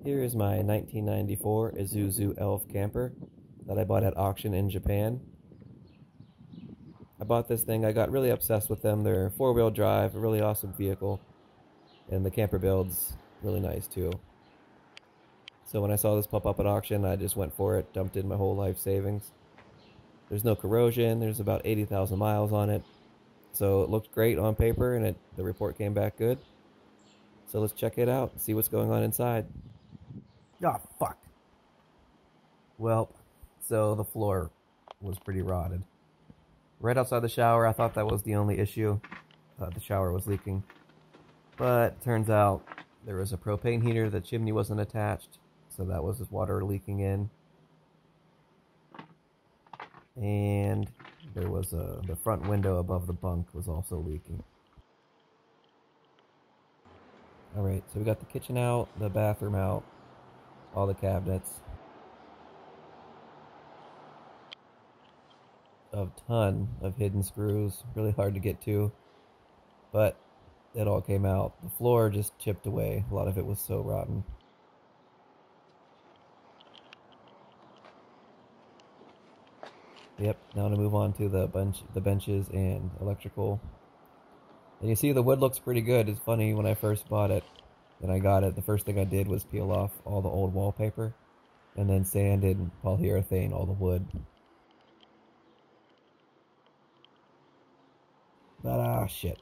Here is my 1994 Isuzu Elf camper that I bought at auction in Japan. I bought this thing, I got really obsessed with them. They're four-wheel drive, a really awesome vehicle, and the camper build's really nice too. So when I saw this pop up at auction, I just went for it, dumped in my whole life savings. There's no corrosion, there's about 80,000 miles on it, so it looked great on paper, and the report came back good. So let's check it out and see what's going on inside. Oh, fuck. Well, so the floor was pretty rotted. Right outside the shower, I thought that was the only issue. The shower was leaking. But turns out there was a propane heater, the chimney wasn't attached, so that was just water leaking in. And there was the front window above the bunk was also leaking. Alright, so we got the kitchen out, the bathroom out, all the cabinets. A ton of hidden screws, really hard to get to, but it all came out. The floor just chipped away, a lot of it was so rotten. Yep, now to move on to the benches and electrical. And you see the wood looks pretty good. It's funny, when I first bought it and I got it, the first thing I did was peel off all the old wallpaper and then sanded and polyurethane all the wood. But shit.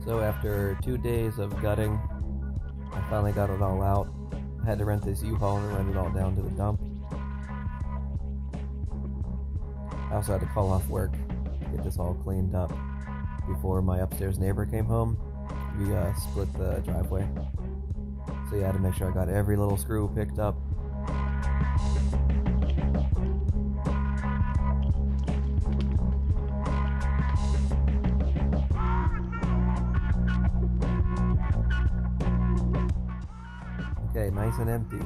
So after 2 days of gutting, I finally got it all out. I had to rent this U-Haul and run it all down to the dump. I also had to call off work to get this all cleaned up before my upstairs neighbor came home. We split the driveway. So yeah, I had to make sure I got every little screw picked up. Okay, nice and empty.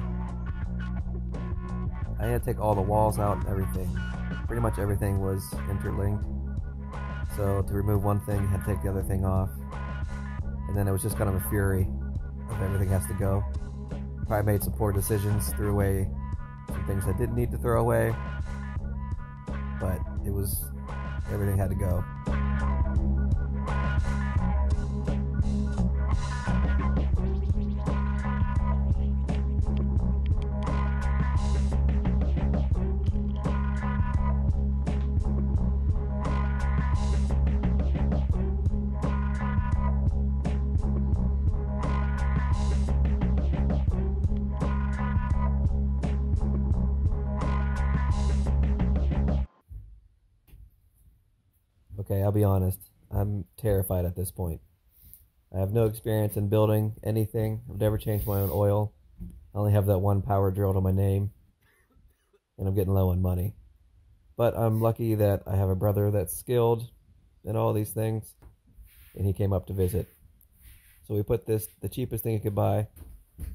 I had to take all the walls out and everything. Pretty much everything was interlinked. So to remove one thing, you had to take the other thing off. And then it was just kind of a fury of everything has to go. Probably made some poor decisions, threw away some things I didn't need to throw away. But everything had to go. Okay, I'll be honest. I'm terrified at this point. I have no experience in building anything. I've never changed my own oil. I only have that one power drill to my name. And I'm getting low on money. But I'm lucky that I have a brother that's skilled in all these things. And he came up to visit. So we put the cheapest thing you could buy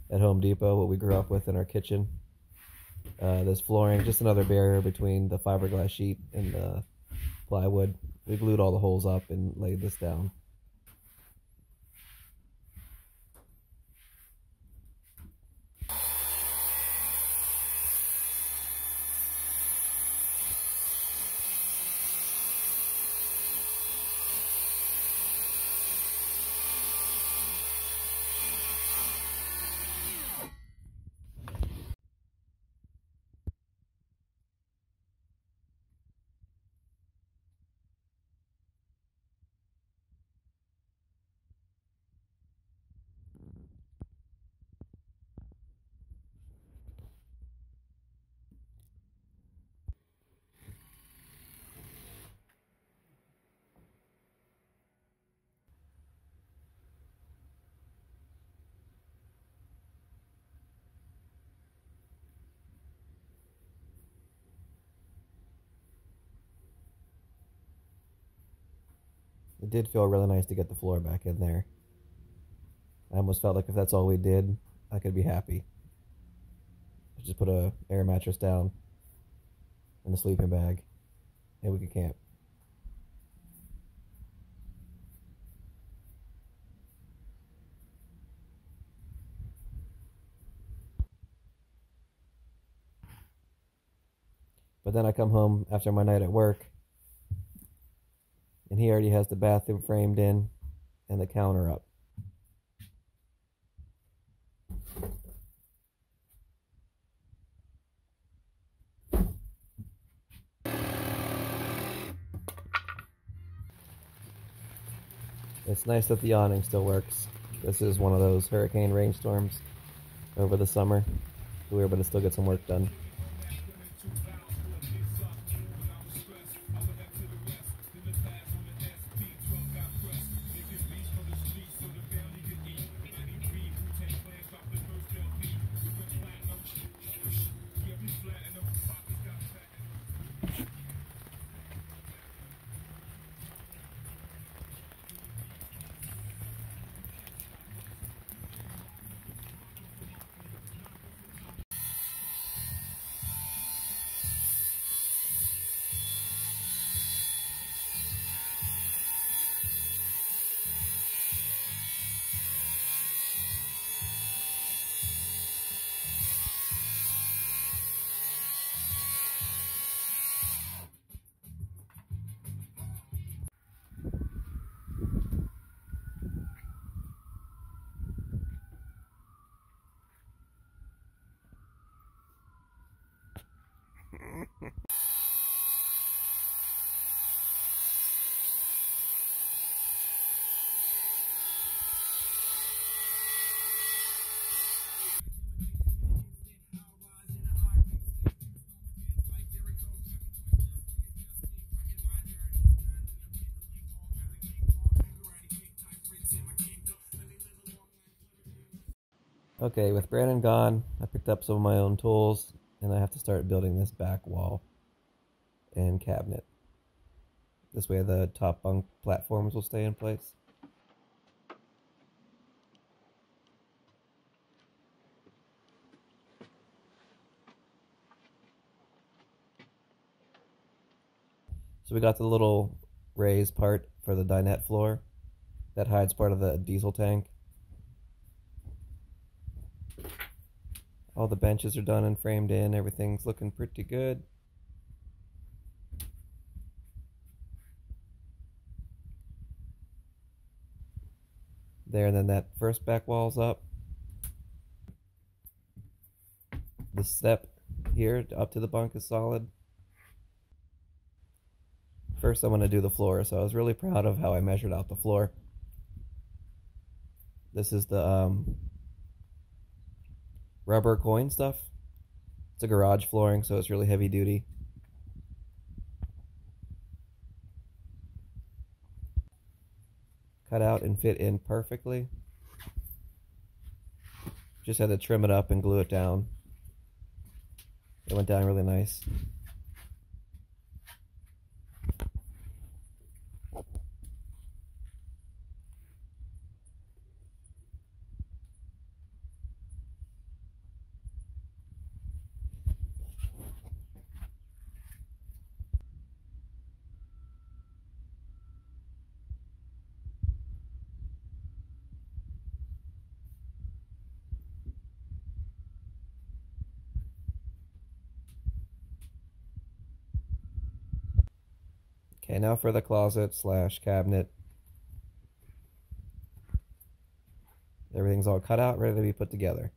at Home Depot, what we grew up with in our kitchen. This flooring, just another barrier between the fiberglass sheet and the plywood. We glued all the holes up and laid this down. It did feel really nice to get the floor back in there. I almost felt like if that's all we did, I could be happy. Just put a air mattress down and a sleeping bag, and we could camp. But then I come home after my night at work, and he already has the bathroom framed in and the counter up. It's nice that the awning still works. This is one of those hurricane rainstorms over the summer. We were able to still get some work done. Okay, with Brandon gone, I picked up some of my own tools, and I have to start building this back wall and cabinet. This way the top bunk platforms will stay in place. So we got the little raised part for the dinette floor that hides part of the diesel tank. All the benches are done and framed in. Everything's looking pretty good. There, and then that first back wall's up. The step here up to the bunk is solid. First I'm going to do the floor, so I was really proud of how I measured out the floor. This is the rubber coin stuff. It's a garage flooring, so it's really heavy duty. Cut out and fit in perfectly. Just had to trim it up and glue it down. It went down really nice. Okay, now for the closet slash cabinet. Everything's all cut out, ready to be put together.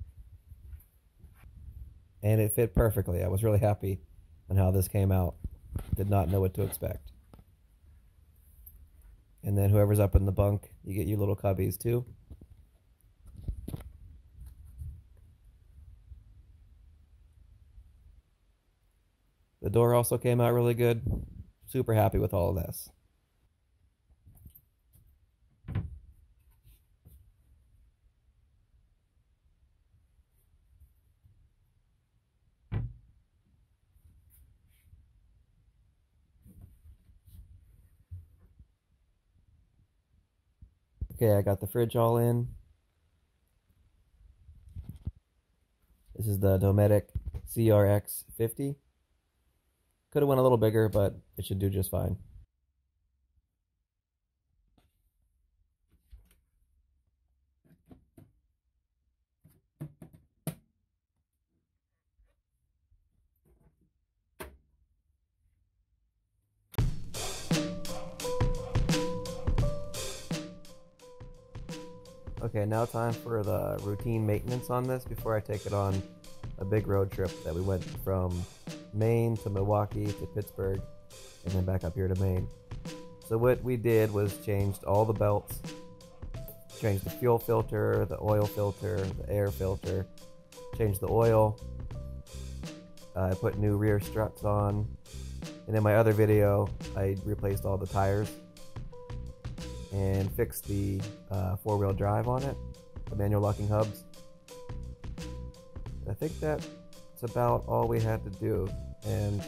And it fit perfectly. I was really happy on how this came out. Did not know what to expect. And then whoever's up in the bunk, you get your little cubbies too. The door also came out really good. Super happy with all of this. Okay, I got the fridge all in. This is the Dometic CRX 50. Could have went a little bigger, but it should do just fine. Okay, now time for the routine maintenance on this before I take it on a big road trip that we went from Maine to Milwaukee to Pittsburgh and then back up here to Maine. So what we did was changed all the belts, changed the fuel filter, the oil filter, the air filter, changed the oil. I put new rear struts on, and in my other video I replaced all the tires and fixed the four-wheel drive on it, the manual locking hubs. I think that's about all we had to do, and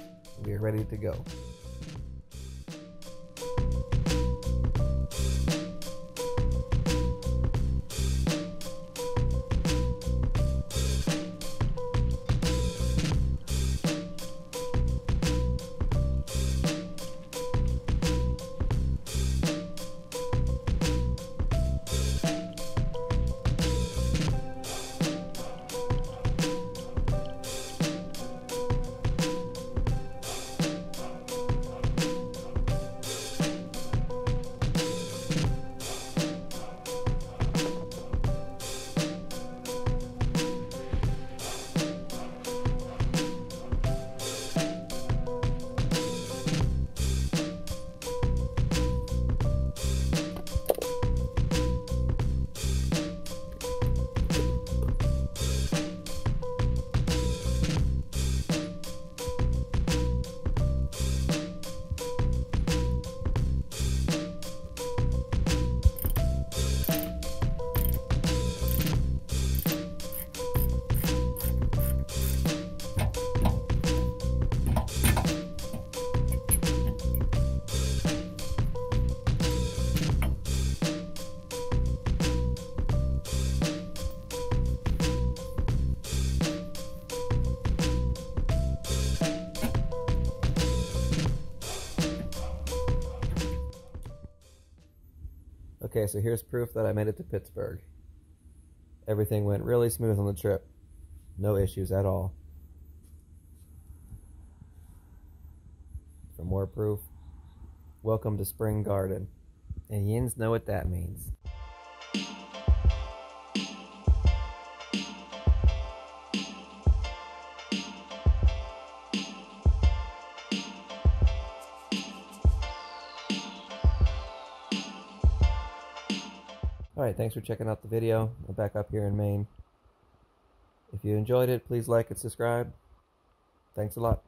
we're ready to go. Okay, so here's proof that I made it to Pittsburgh. Everything went really smooth on the trip. No issues at all. For more proof, welcome to Spring Garden. And yins know what that means. Alright, thanks for checking out the video. I'm back up here in Maine. If you enjoyed it, please like and subscribe. Thanks a lot.